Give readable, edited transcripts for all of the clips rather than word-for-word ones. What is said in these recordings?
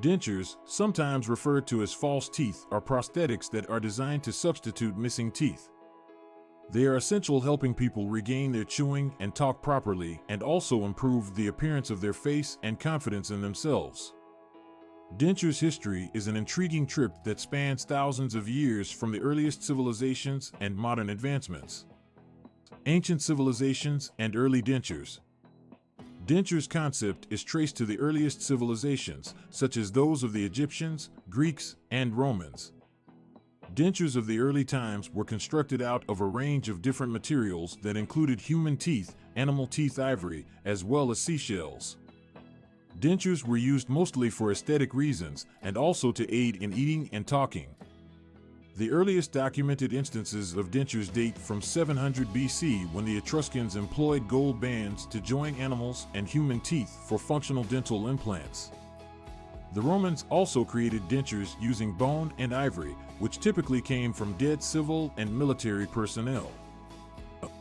Dentures, sometimes referred to as false teeth, are prosthetics that are designed to substitute missing teeth. They are essential, helping people regain their chewing and talk properly, and also improve the appearance of their face and confidence in themselves. Dentures' history is an intriguing trip that spans thousands of years, from the earliest civilizations and modern advancements. Ancient civilizations and early dentures. Dentures' concept is traced to the earliest civilizations, such as those of the Egyptians, Greeks, and Romans. Dentures of the early times were constructed out of a range of different materials that included human teeth, animal teeth, ivory, as well as seashells. Dentures were used mostly for aesthetic reasons and also to aid in eating and talking. The earliest documented instances of dentures date from 700 BC, when the Etruscans employed gold bands to join animals and human teeth for functional dental implants. The Romans also created dentures using bone and ivory, which typically came from dead civil and military personnel.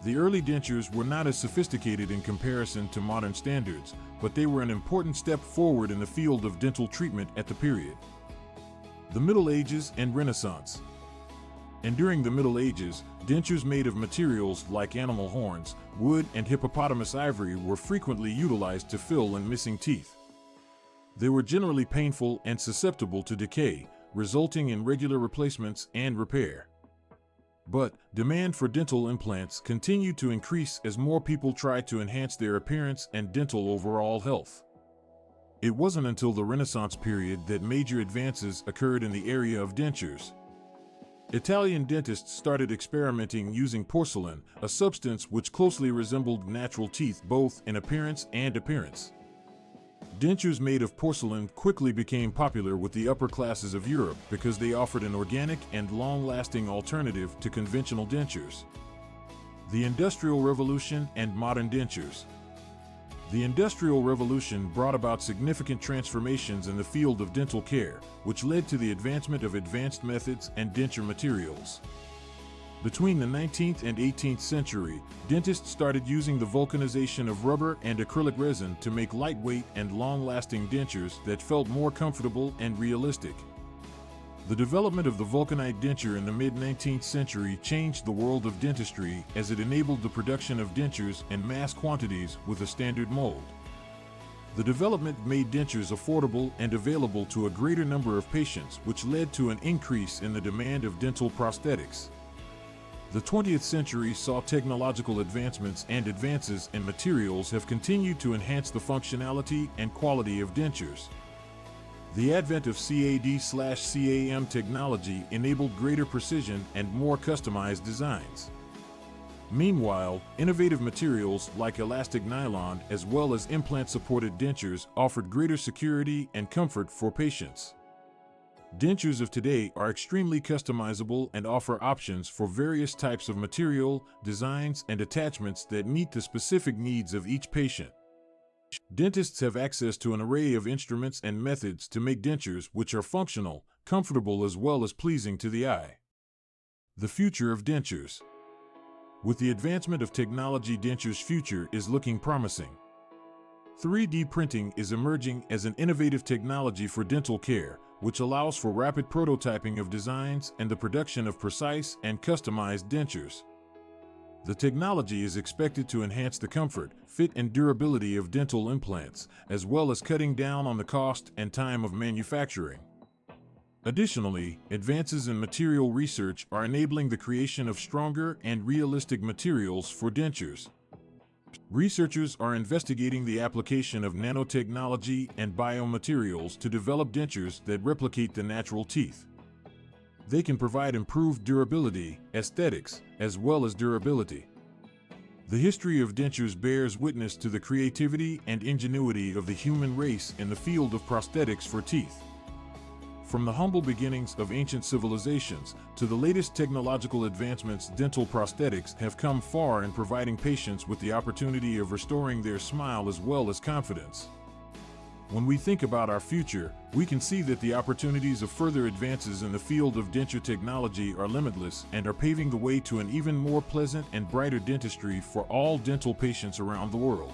The early dentures were not as sophisticated in comparison to modern standards, but they were an important step forward in the field of dental treatment at the period. The Middle Ages and Renaissance. And during the Middle Ages, dentures made of materials like animal horns, wood, and hippopotamus ivory were frequently utilized to fill in missing teeth. They were generally painful and susceptible to decay, resulting in regular replacements and repair. But demand for dental implants continued to increase as more people tried to enhance their appearance and dental overall health. It wasn't until the Renaissance period that major advances occurred in the area of dentures. Italian dentists started experimenting using porcelain, a substance which closely resembled natural teeth both in appearance and appearance. Dentures made of porcelain quickly became popular with the upper classes of Europe because they offered an organic and long-lasting alternative to conventional dentures. The Industrial Revolution and modern dentures. The Industrial Revolution brought about significant transformations in the field of dental care, which led to the advancement of advanced methods and denture materials. Between the 19th and 18th century, dentists started using the vulcanization of rubber and acrylic resin to make lightweight and long-lasting dentures that felt more comfortable and realistic. The development of the vulcanite denture in the mid-19th century changed the world of dentistry, as it enabled the production of dentures in mass quantities with a standard mold. The development made dentures affordable and available to a greater number of patients, which led to an increase in the demand of dental prosthetics. The 20th century saw technological advancements, and advances in materials have continued to enhance the functionality and quality of dentures. The advent of CAD/CAM technology enabled greater precision and more customized designs. Meanwhile, innovative materials like elastic nylon as well as implant-supported dentures offered greater security and comfort for patients. Dentures of today are extremely customizable and offer options for various types of material, designs, and attachments that meet the specific needs of each patient. Dentists have access to an array of instruments and methods to make dentures which are functional, comfortable, as well as pleasing to the eye. The future of dentures. With the advancement of technology, dentures' future is looking promising. 3D printing is emerging as an innovative technology for dental care, which allows for rapid prototyping of designs and the production of precise and customized dentures. The technology is expected to enhance the comfort, fit, and durability of dental implants, as well as cutting down on the cost and time of manufacturing. Additionally, advances in material research are enabling the creation of stronger and realistic materials for dentures. Researchers are investigating the application of nanotechnology and biomaterials to develop dentures that replicate the natural teeth. They can provide improved durability, aesthetics, as well as durability. The history of dentures bears witness to the creativity and ingenuity of the human race in the field of prosthetics for teeth. From the humble beginnings of ancient civilizations to the latest technological advancements, dental prosthetics have come far in providing patients with the opportunity of restoring their smile as well as confidence. When we think about our future, we can see that the opportunities of further advances in the field of denture technology are limitless and are paving the way to an even more pleasant and brighter dentistry for all dental patients around the world.